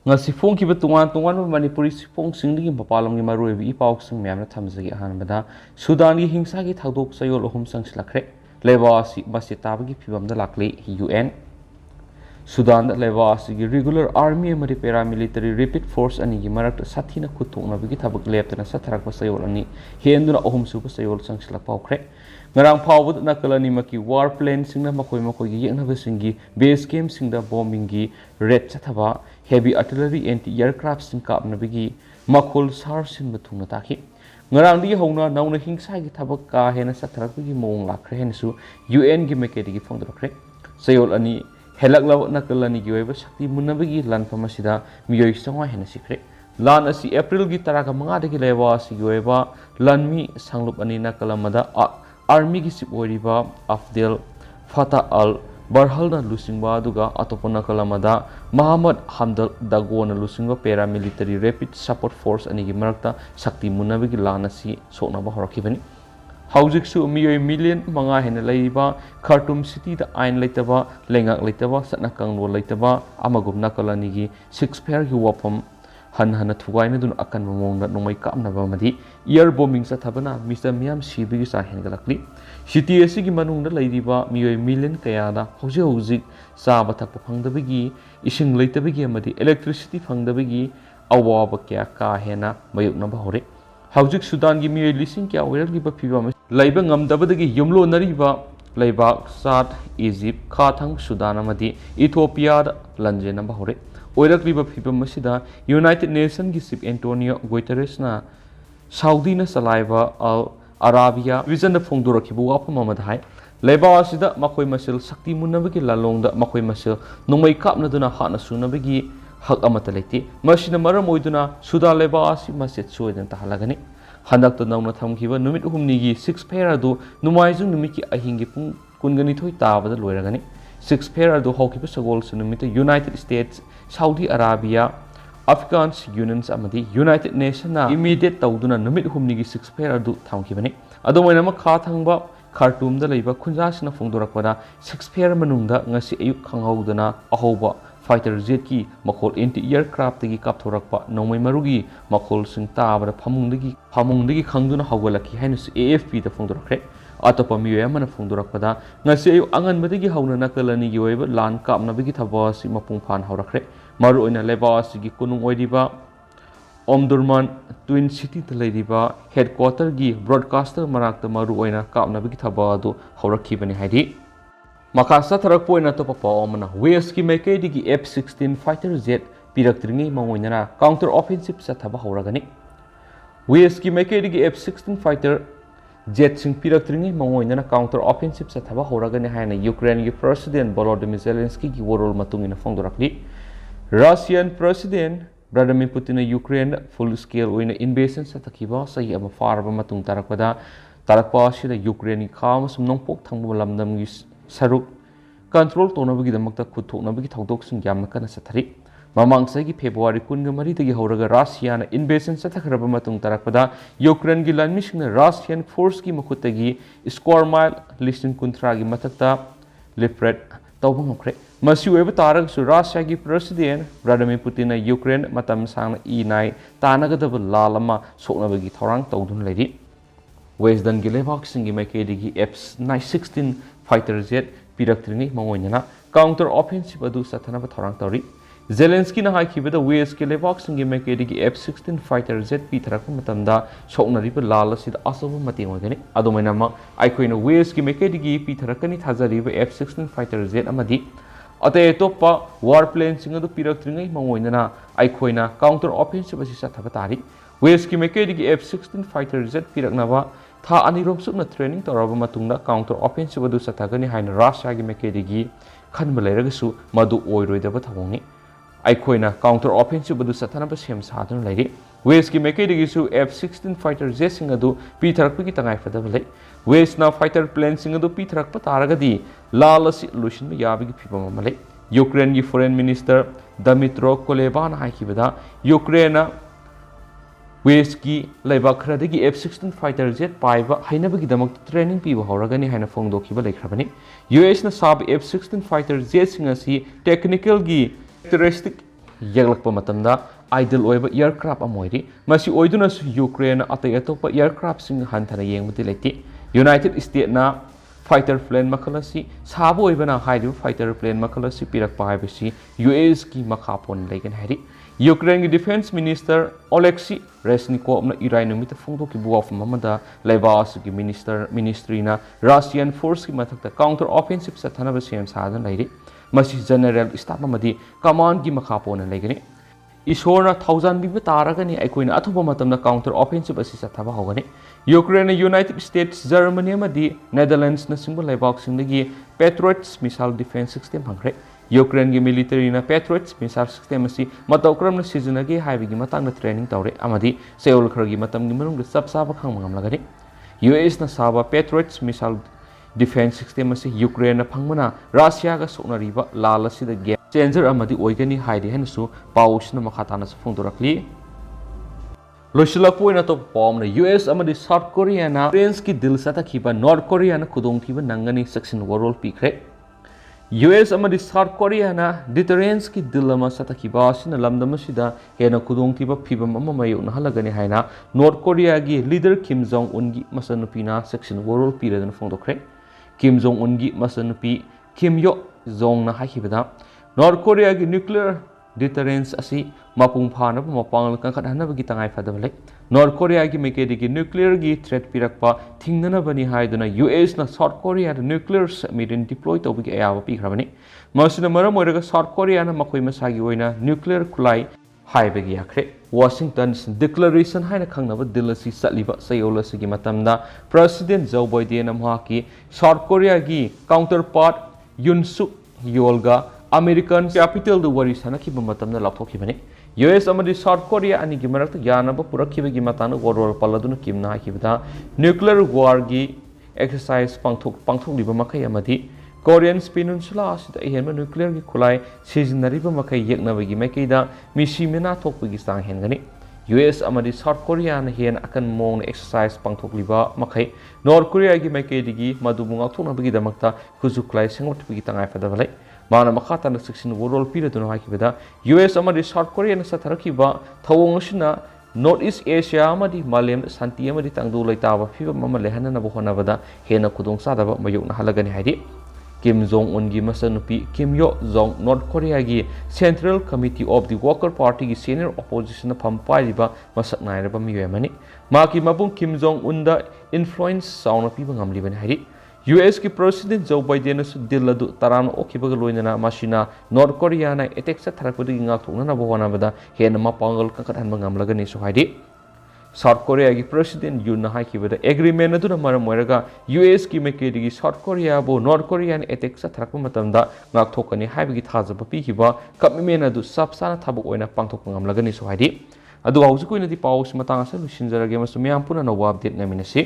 ngasi phong ki ba tungan manipuri sipong singdigi mapalam gi maroi bi pauk sing myam na thamjagi hanbada Sudan gi hingsagi Thoudok Chayol ohum changsilakhre Leibak asi machet tabagi phibam da lakle UN Sudan da Leibak asi gi regular army amari paramilitary rapid force ani gi marak sathina khuthokna bi thabak leptana satharak ba Chayol ani henduna ohum su ba Chayol changsilak paukre ngarang phawbud nakalani maki war plane singna makoi gi yekna ba singi base camp singda bombing gi red chathaba heavy artillery anti-aircraft sing kapna bigi makhol sar sin bathungna takhi ngarang di hona nauna hingsa gi thabak ka hena satharak bigi mong lakhre hensu UN gi mekedi gi phongdrakre Chayol ani helak law nakalani gi weba sakti munabigi lan pamasida miyoi sangwa hena sikre lan asi April gi taraga manga dagi lewa asi gi weba lanmi sanglup ani nakalamada army gi sip oriba Afdel Fatah al Barhalna lusingba duga atopona kalamada Muhammad Hamdal Dagona lusingba paramilitary rapid support force ani gi marakta sakti munabigi lanasi sokna ba horakibani haujik su miyoi million manga hena leiba Khartoum city da ain leitaba lengak leitaba satna kanglo leitaba amagumna kalani gi six pair gi wapam han thugai na dun akan mong na nomai kamna ba madi air bombing sa thabana Mr. Miam Sibi sa hengalakli city asi gi manung da leidiba miyoi million kaya da hojik sa bathak phangdabigi ising leitabigi amadi electricity phangdabigi awaba kya ka hena mayuk na ba hore hojik Sudan gi miyoi lising kya oiral gi ba phibam leiba ngamdabadagi yumlo nariba Leibak Chad Egypt Khathang Sudan amadi Ethiopia da lanje na ba hore oirakliba phibam masida United Nations gi Chief Antonio Guterres na Saudi na salaiba al Arabia vision da phongdorakhibu wapam amadhai Leibak asida makoi masil sakti munabagi lalongda makoi masil nomai kapna duna hana sunabagi hak amata leiti masina maram oiduna Sudan Leibak asi machet soidan tahalagani handak to nauna thamkhiba numit humni gi 6 pair adu numaijung numit ki ahingi pung kungani thoi tabada loiragani 6 pair adu hawkiba sagol sunumita United States Saudi Arabia Afghan Unions amadi United Nations na immediate tawduna numit humni gi 6 pair adu thamkhibani adu moina ma kha thangba Khartoum da leiba khunjasina phongdorakpada 6 pair manungda ngasi ayuk khanghaudana ahoba fighter jet ki makhol anti aircraft gi kapthorakpa nomai marugi makhol sing tabara phamungdagi khangduna hawgalaki hainus AFP da phongdorakre atopa miyo amana phongdorakpada ngasi ayu angan badagi hauna nakalani gi oiba lan kapna bigi thaba si mapung phan hawrakre maru oina Leibak si gi kunung oidiba Omdurman Twin City da leidiba headquarter gi broadcaster marakta maru oina kapna bigi thaba adu hawrakhibani haidi makasa tharak poina to papa omana west ki mekedi gi F-16 fighter jet piraktringi mangoinana counter offensive sa thaba hawragani west ki mekedi gi F-16 fighter jet sing piraktringi mangoinana counter offensive sa thaba hawragani haina Ukraine gi president Volodymyr Zelensky gi warol matungina phongdorakli Russian president Vladimir Putin na Ukraine full scale oina invasion sa takhiba sahi ama farba matung tarakpada sida Ukraine ki kham sum nongpok thangbu lamdam gi saruk control tonabagi damakta khuthoknabagi Thoudok sing yamna kana sathari mamangsa gi February 13 dagi horaga Russia na invasion sathakraba matung tarakpada Ukraine gi lanmi singna Russian force gi makhutagi square mile listing kuntra gi mathakta liberate tawba ngakre masi weba tarag su Russia gi president Vladimir Putin na Ukraine matam sangna inai tanagadaba lalama soknabagi thorang tawdun leiri Western gi Leibak sing gi mekedi gi F-16 fighter jet piraktringi mangoinana counter offensive adu sathana thorang tawri Zelensky na haikibada West ki Leibak sing gi mekedi gi F-16 fighter jet pitharakpa matamda soknariba lala sida asaba mating oigani adumaina ma aikoina West ki mekedi gi pitharakani thajariba F-16 fighter jet amadi ate topa war plane sing adu piraktringi mangoinana aikoina counter offensive asi sathaba tari West ki mekedi gi F-16 fighter jet piraknaba tha anirom sukna training toraba matungna counter offensive adu sathagani haina Russia gi mekedi gi khanba leiragasu madu oiroidaba thawongi aikoina counter offensive adu sathanaba sem sadun leiri West ki mekedi gi su F-16 fighter jet sing adu pitharakpa gi tangai fadaba lei West na fighter plane sing adu pitharakpa taragadi lalasi lusin yabi gi phibam amalei Ukraine gi foreign minister Dmytro Kuleba na haikibada Ukraine West ki Leibak khradagi F-16 fighter jet paiba hainabagi damak training piba horagani haina phongdokhiba lekhrabani US na sab F-16 fighter jet sing asi technical gi characteristic ꯌꯦꯛꯂꯛꯄ ꯃꯇꯝꯗ idol ꯑꯣꯏꯕ aircraft ꯑꯃ ꯑꯣꯏꯔꯤ ꯃꯁꯤ ꯑꯣꯏꯗꯨꯅꯁꯨ ꯌꯨꯀ꯭ꯔꯦꯟꯅ ꯑꯇꯩ ꯑꯇꯣꯞꯄ ꯑꯦꯌꯔꯀ꯭ꯔꯥꯐꯁꯤꯡ ꯍꯟꯊꯅ ꯌꯦꯡꯕꯗꯤ ꯂꯩꯇꯦ ꯌꯨꯅꯥꯏꯇꯦꯗ ꯁ꯭ꯇꯦꯠꯅ ꯐꯥꯏꯇꯔ ꯄ꯭ꯂꯦꯟ ꯃꯈꯜ ꯑꯁꯤ ꯁꯥꯕ ꯑꯣꯏꯕꯅ ꯍꯥꯏꯔꯤꯕ ꯐꯥꯏꯇꯔ ꯄ꯭ꯂꯦꯟ ꯃꯈꯜ ꯑꯁꯤ ꯄꯤꯔꯛꯄ ꯍꯥꯏꯕꯁꯤ ꯌꯨꯑꯦꯁꯀꯤ ꯃꯈꯥ ꯄꯣꯟꯅ ꯂꯩꯒꯅꯤ ꯍꯥꯏꯔꯤ ꯌꯨꯀ꯭ꯔꯦꯟꯒꯤ ꯗꯤꯐꯦꯟꯁ ꯃꯤꯅꯤꯁꯇꯔ ꯑꯣꯂꯦꯛꯁꯤ ꯔꯦꯁꯅꯤꯀꯣꯚꯅ ꯏꯔꯥꯏ ꯅꯨꯃꯤꯠꯇ ꯐꯣꯡꯗꯣꯛꯈꯤꯕ ꯋꯥꯐꯝ ꯑꯃꯗ ꯂꯩꯕꯥꯛ ꯑꯁꯤꯒꯤ ꯃꯤꯅꯤꯁꯇ꯭ꯔꯤꯅ ꯔꯁꯤꯌꯥꯟ ꯐꯣꯔꯁꯀꯤ ꯃꯊꯛꯇ ꯀꯥꯎꯟꯇꯔ ꯑꯣꯐꯦꯟꯁꯤꯞ ꯆꯠꯊꯅꯕ ꯁꯦꯝ ꯁꯥꯗꯨꯅ ꯂꯩꯔꯤ ꯃꯁꯤ ꯖꯦꯅꯔꯦꯜ ꯁ꯭ꯇꯥꯐ ꯑꯃꯗꯤ ꯀꯃꯥꯟꯗꯒꯤ ꯃꯈꯥ ꯄꯣꯟꯅ ꯂꯩꯒꯅꯤ ꯏꯁꯣꯔꯅ ꯊꯧꯖꯥꯟꯕꯤꯕ ꯇꯥꯔꯒꯅꯤ ꯑꯩꯈꯣꯏꯅ ꯑꯊꯨꯕ ꯃꯇꯝꯗ ꯀꯥꯎꯟꯇꯔ ꯑꯣꯐꯦꯟꯁꯤꯞ ꯑꯁꯤ ꯆꯠꯊꯕ ꯍꯧꯒꯅꯤ ꯌꯨꯀ꯭ꯔꯦꯟꯅ ꯌꯨꯅꯥꯏꯇꯦꯗ ꯁ꯭ꯇꯦꯠꯁ ꯖꯔꯃꯅꯤ ꯑꯃꯗꯤ ꯅꯦꯗꯔꯂꯦꯟड्सꯅꯆꯤꯡꯕ ꯂꯩꯕꯥꯛꯁꯤꯡꯗꯒꯤ ꯄꯦꯇ꯭ꯔꯣꯏꯠꯁ ꯃꯤꯁꯥꯏꯜ ꯗꯤꯐꯦꯟꯁ ꯁꯤꯁꯇꯦꯝ ꯐꯪꯈ꯭ꯔꯦ ꯌꯨꯀ꯭ꯔꯦꯟꯒꯤ ꯃꯤꯂꯤꯇꯔꯤꯅ ꯄꯦꯇ꯭ꯔꯣꯏꯠꯁ ꯃꯤꯁꯥꯏꯜ ꯁꯤꯁꯇꯦꯝ ꯑꯁꯤ ꯃꯇꯧ ꯀꯔꯝꯅ ꯁꯤꯖꯤꯟꯅꯒꯦ ꯍꯥꯏꯕꯒꯤ ꯃꯇꯥꯡꯗ ꯇ꯭ꯔꯦꯅꯤꯡ ꯇꯧꯔꯦ ꯑꯃꯗꯤ ꯆꯌꯣꯜ ꯈꯔꯒꯤ ꯃꯇꯝꯒꯤ ꯃꯅꯨꯡꯗ ꯆꯞ ꯆꯥꯕ ꯈꯪꯕ ꯉꯝꯂꯒꯅꯤ ꯌꯨꯑꯦꯁꯅ ꯁꯥꯕ ꯄꯦꯇ꯭ꯔꯣꯏꯠꯁ ꯃꯤꯁꯥꯏꯜ ꯗꯤꯐꯦꯟꯁ ꯁꯤꯁꯇꯦꯝ ꯑꯁꯤ ꯌꯨꯀ꯭ꯔꯦꯟꯅ ꯐꯪꯕꯅ ꯔꯁꯤꯌꯥꯒ ꯁꯣꯛꯅꯔꯤꯕ ꯂꯥꯜ ꯑꯁꯤꯗ ꯒꯦꯝ ꯆꯦꯟꯖꯔ ꯑꯃꯗꯤ ꯑꯣꯏꯒꯅꯤ ꯍꯥꯏꯔꯤ ꯍꯥꯏꯅꯁꯨ ꯄꯥꯎ ꯑꯁꯤꯅ ꯃꯈꯥ ꯇꯥꯅꯁꯨ ꯐꯣꯡꯗꯣꯔꯛꯂꯤ ꯂꯣꯏꯁꯤꯜꯂꯛꯄ ꯑꯣꯏꯅ ꯑꯇꯣꯞꯄ ꯄꯥꯎ ꯑꯃꯅ ꯌꯨꯑꯦꯁ ꯑꯃꯗꯤ ꯁꯥꯎꯊ ꯀꯣꯔꯤꯌꯥꯅ ꯐ꯭ꯔꯦꯟꯁꯀꯤ ꯗꯤꯜ ꯆꯠꯊꯈꯤꯕ ꯅꯣꯔꯊ ꯀꯣꯔꯤꯌꯥꯅ ꯈꯨꯗꯣꯡꯊꯤꯕ ꯅꯪꯒꯅꯤ ꯆꯦꯛꯁꯤꯟ ꯋꯥꯔꯣꯜ ꯄꯤꯈ꯭ꯔꯦ ꯌꯨꯑꯦꯁ ꯑꯃꯗꯤ ꯁꯥꯎꯊ ꯀꯣꯔꯤꯌꯥꯅ ꯗꯤꯇꯔꯦꯟꯁꯀꯤ ꯗꯤꯜ ꯑꯃ ꯆꯠꯊꯈꯤꯕ ꯑꯁꯤꯅ ꯂꯝꯗꯝ ꯑꯁꯤꯗ ꯍꯦꯟꯅ ꯈꯨꯗꯣꯡꯊꯤꯕ ꯐꯤꯕꯝ ꯑꯃ ꯃꯥꯌꯣꯛꯅꯍꯜꯂꯒꯅꯤ ꯍꯥꯏꯅ ꯅꯣꯔꯊ ꯀꯣꯔꯤꯌꯥꯒꯤ ꯂꯤꯗꯔ ꯀꯤꯝ ꯖꯣꯡ ꯎꯟꯒꯤ ꯃꯆꯟꯅꯨꯄꯤꯅ ꯆꯦꯛꯁꯤꯟ ꯋꯥꯔꯣꯜ ꯄꯤꯔꯗꯨꯅ ꯐꯣꯡꯗꯣꯛꯈ꯭ꯔꯦ ꯀꯤꯝ ꯖꯣꯡ ꯎꯟꯒꯤ ꯃꯆꯟꯅꯨꯄꯤ ꯀꯤꯝ ꯌꯣ ꯖꯣꯡꯅ ꯍꯥꯏꯈꯤꯕꯗ ꯅꯣꯔꯊ ꯀꯣꯔꯤꯌꯥꯒꯤ ꯅ꯭ꯌꯨꯀ꯭ꯂꯤꯌꯔ ꯗꯤꯇꯔꯦꯟꯁ ꯑꯁꯤ ꯃꯄꯨꯡ ꯐꯥꯅꯕ ꯃꯄꯥꯡꯒꯜ ꯀꯟꯈꯠꯍꯟꯅꯕꯒꯤ ꯇꯉꯥꯏꯐꯗꯕ ꯂꯩ ꯅꯣꯔꯊ ꯀꯣꯔꯤꯌꯥꯒꯤ ꯃꯥꯏꯀꯩꯗꯒꯤ ꯅ꯭ꯌꯨꯀ꯭ꯂꯤꯌꯔꯒꯤ ꯊ꯭ꯔꯦꯠ ꯄꯤꯔꯛꯄ ꯊꯤꯡꯅꯅꯕꯅꯤ ꯍꯥꯏꯗꯨꯅ ꯌꯨꯑꯦꯁꯅ ꯁꯥꯎꯊ ꯀꯣꯔꯤꯌꯥꯗ ꯅ꯭ꯌꯨꯀ꯭ꯂꯤꯌꯔ ꯁꯕꯃꯦꯔꯤꯟ ꯗꯤꯄ꯭ꯂꯣꯏ ꯇꯧꯕꯒꯤ ꯑꯌꯥꯕ ꯄꯤꯈ꯭ꯔꯕꯅꯤ ꯃꯁꯤꯅ ꯃꯔꯝ ꯑꯣꯏꯔꯒ ꯁꯥꯎꯊ ꯀꯣꯔꯤꯌꯥꯅ ꯃꯈꯣꯏ ꯃꯁꯥꯒꯤ ꯑꯣꯏꯅ ꯅ꯭ꯌꯨꯀ꯭ꯂꯤꯌꯔ ꯈꯨꯠꯂꯥꯏ ꯍꯥꯏꯕꯒꯤ ꯌꯥꯈ꯭ꯔꯦ ꯋꯥꯁꯤꯡꯇꯟ ꯗꯤꯀ꯭ꯂꯥꯔꯦꯁꯟ ꯍꯥꯏꯅ ꯈꯪꯅꯕ ꯗꯤꯜ ꯑꯁꯤ ꯆꯠꯂꯤꯕ ꯆꯌꯣꯜ ꯑꯁꯤꯒꯤ ꯃꯇꯝꯗ ꯄ꯭ꯔꯦꯁꯤꯗꯦꯟꯠ ꯖꯣ ꯕꯥꯏꯗꯦꯟꯅ ꯃꯍꯥꯛꯀꯤ ꯁꯥꯎꯊ ꯀꯣꯔꯤꯌꯥꯒꯤ ꯀꯥꯎꯟꯇꯔ ꯄꯥꯔꯠ ꯌꯨꯟ ꯁꯨꯛ ꯌꯣꯜꯒ ꯑꯃꯦꯔꯤꯀꯟ ꯀꯦꯄꯤꯇꯦꯜꯗ ꯋꯥꯔꯤ ꯁꯥꯟꯅꯈꯤꯕ ꯃꯇꯝꯗ ꯂꯥꯎꯊꯣꯛꯈꯤꯕꯅꯤ ꯌꯨꯑꯦꯁ ꯑꯃꯗꯤ ꯁꯥꯎꯊ ꯀꯣꯔꯤꯌꯥ ꯑꯅꯤꯒꯤ ꯃꯔꯛꯇ ꯌꯥꯅꯕ ꯄꯨꯔꯛꯈꯤꯕꯒꯤ ꯃꯇꯥꯡꯗ ꯋꯥꯔꯣꯜ ꯄꯜꯂꯗꯨꯅ ꯀꯤꯝꯅ ꯍꯥꯏꯈꯤꯕꯗ ꯅ꯭ꯌꯨꯀ꯭ꯂꯤꯌꯔ ꯋꯥꯔꯒꯤ ꯑꯦꯛꯁꯔꯁꯥꯏꯖ ꯄꯥꯡꯊꯣꯛꯂꯤꯕ ꯃꯈꯩ ꯑꯃꯗꯤ ꯀꯣꯔꯤꯌꯟ ꯄꯦꯅꯤꯟꯁꯨꯂꯥ ꯑꯁꯤꯗ ꯑꯍꯦꯟꯕ ꯅ꯭ꯌꯨꯀ꯭ꯂꯤꯌꯔꯒꯤ ꯈꯨꯠꯂꯥꯏ ꯁꯤꯖꯤꯟꯅꯔꯤꯕ ꯃꯈꯩ ꯌꯦꯛꯅꯕꯒꯤ ꯃꯥꯏꯀꯩꯗ ꯃꯤꯁꯤ ꯃꯤꯅꯥ ꯊꯣꯛꯄꯒꯤ ꯆꯥꯡ ꯍꯦꯟꯒꯅꯤ ꯌꯨꯑꯦꯁ ꯑꯃꯗꯤ ꯁꯥꯎꯊ ꯀꯣꯔꯤꯌꯥꯅ ꯍꯦꯟꯅ ꯑꯀꯟꯕ ꯃꯑꯣꯡꯗ ꯑꯦꯛꯁꯔꯁꯥꯏꯖ ꯄꯥꯡꯊꯣꯛꯂꯤꯕ ꯃꯈꯩ ꯅꯣꯔꯊ ꯀꯣꯔꯤꯌꯥꯒꯤ ꯃꯥꯏꯀꯩꯗꯒꯤ ꯃꯗꯨꯕꯨ ꯉꯥꯛꯊꯣꯛꯅꯕꯒꯤꯗꯃꯛꯇ ꯈꯨꯠꯁꯨ ꯈꯨꯠꯂꯥꯏ ꯁꯦꯝꯒꯠꯄꯒꯤ ꯇꯉꯥꯏꯐꯗꯕ ꯂꯩ ꯃꯥꯅ ꯃꯈꯥ ꯇꯥꯅ ꯆꯦꯛꯁꯤꯟ ꯋꯥꯔꯣꯜ ꯄꯤꯔꯗꯨꯅ ꯍꯥꯏꯈꯤꯕꯗ ꯌꯨꯑꯦꯁ ꯑꯃꯗꯤ ꯁꯥꯎꯊ ꯀꯣꯔꯤꯌꯥꯅ ꯆꯠꯊꯔꯛꯈꯤꯕ ꯊꯧꯑꯣꯡ ꯑꯁꯤꯅ ꯅꯣꯔꯊ ꯏꯁ ꯑꯦꯁꯤꯌꯥ ꯑꯃꯗꯤ ꯃꯥꯂꯦꯝꯗ ꯁꯥꯟꯇꯤ ꯑꯃꯗꯤ ꯇꯪꯗꯨ ꯂꯩꯇꯥꯕ ꯐꯤꯕꯝ ꯑꯃ ꯂꯩꯍꯟꯅꯕ ꯍꯣꯠꯅꯕꯗ ꯍꯦꯟꯅ ꯈꯨꯗꯣꯡꯆꯥꯗꯕ ꯃꯥꯌꯣꯛꯅꯍꯜꯂꯒꯅꯤ ꯍꯥꯏꯔꯤ ꯀꯤꯝ ꯖꯣꯡ ꯎꯟꯒꯤ ꯃꯆꯟꯅꯨꯄꯤ ꯀꯤꯝ ꯌꯣ ꯖꯣꯡ ꯅꯣꯔꯊ ꯀꯣꯔꯤꯌꯥꯒꯤ central committee of the workers ꯄꯥꯔꯇꯤꯒꯤ ꯁꯦꯅꯤꯌꯔ ꯑꯣꯄꯣꯖꯤꯁꯟꯅ ꯐꯝ ꯄꯥꯏꯔꯤꯕ ꯃꯁꯛ ꯅꯥꯏꯔꯕ ꯃꯤꯑꯣꯏ ꯑꯃꯅꯤ ꯃꯍꯥꯛꯀꯤ ꯃꯕꯨꯡ ꯀꯤꯝ ꯖꯣꯡ ꯎꯟꯗ ꯏꯟꯐ꯭ꯂꯨꯌꯦꯟꯁ ꯆꯥꯎꯅ ꯄꯤꯕ ꯉꯝꯂꯤꯕꯅꯤ ꯍꯥꯏꯔꯤ ꯌꯨꯑꯦꯁꯀꯤ ꯄ꯭ꯔꯦꯁꯤꯗꯦꯟꯠ ꯖꯣ ꯕꯥꯏꯗꯦꯟꯅꯁꯨ ꯗꯤꯜ ꯑꯗꯨ ꯇꯔꯥꯝꯅ ꯑꯣꯛꯈꯤꯕꯒ ꯂꯣꯏꯅꯅ ꯃꯁꯤꯅ ꯅꯣꯔꯊ ꯀꯣꯔꯤꯌꯥꯅ ꯑꯦꯇꯦꯛ ꯆꯠꯊꯔꯛꯄꯗꯒꯤ ꯉꯥꯛꯊꯣꯛꯅꯅꯕ ꯍꯣꯠꯅꯕꯗ ꯍꯦꯟꯅ ꯃꯄꯥꯡꯒꯜ ꯀꯟꯈꯠꯍꯟꯕ ꯉꯝꯂꯒꯅꯤꯁꯨ ꯍꯥꯏꯔꯤ ꯁꯥꯎꯊ ꯀꯣꯔꯤꯌꯥꯒꯤ ꯄ꯭ꯔꯦꯁꯤꯗꯦꯟꯠ ꯌꯨꯟꯅ ꯍꯥꯏꯈꯤꯕꯗ ꯑꯦꯒ꯭ꯔꯤꯃꯦꯟ ꯑꯗꯨꯅ ꯃꯔꯝ ꯑꯣꯏꯔꯒ ꯌꯨꯑꯦꯁꯀꯤ ꯃꯥꯏꯀꯩꯗꯒꯤ ꯁꯥꯎꯊ ꯀꯣꯔꯤꯌꯥꯕꯨ ꯅꯣꯔꯊ ꯀꯣꯔꯤꯌꯥꯅ ꯑꯦꯇꯦꯛ ꯆꯠꯊꯔꯛꯄ ꯃꯇꯝꯗ ꯉꯥꯛꯊꯣꯛꯀꯅꯤ ꯍꯥꯏꯕꯒꯤ ꯊꯥꯖꯕ ꯄꯤꯈꯤꯕ ꯀꯃꯤꯠꯃꯦꯟ ꯑꯗꯨ ꯆꯞ ꯆꯥꯅ ꯊꯕꯛ ꯑꯣꯏꯅ ꯄꯥꯡꯊꯣꯛꯄ ꯉꯝꯂꯒꯅꯤꯁꯨ ꯍꯥꯏꯔꯤ ꯑꯗꯨꯒ ꯍꯧꯖꯤꯛ ꯑꯣꯏꯅꯗꯤ ꯄꯥꯎ ꯑꯁꯤ ꯃꯇꯥꯡ ꯑꯁꯤꯗ ꯂꯣꯏꯁꯤꯟꯖꯔꯒꯦ ꯑꯃꯁꯨꯡ ꯃꯌꯥꯝ ꯄꯨꯟꯅ ꯑꯅꯧꯕ ꯑꯞꯗꯦꯠ ꯅꯩꯃꯤꯟꯅꯁꯤ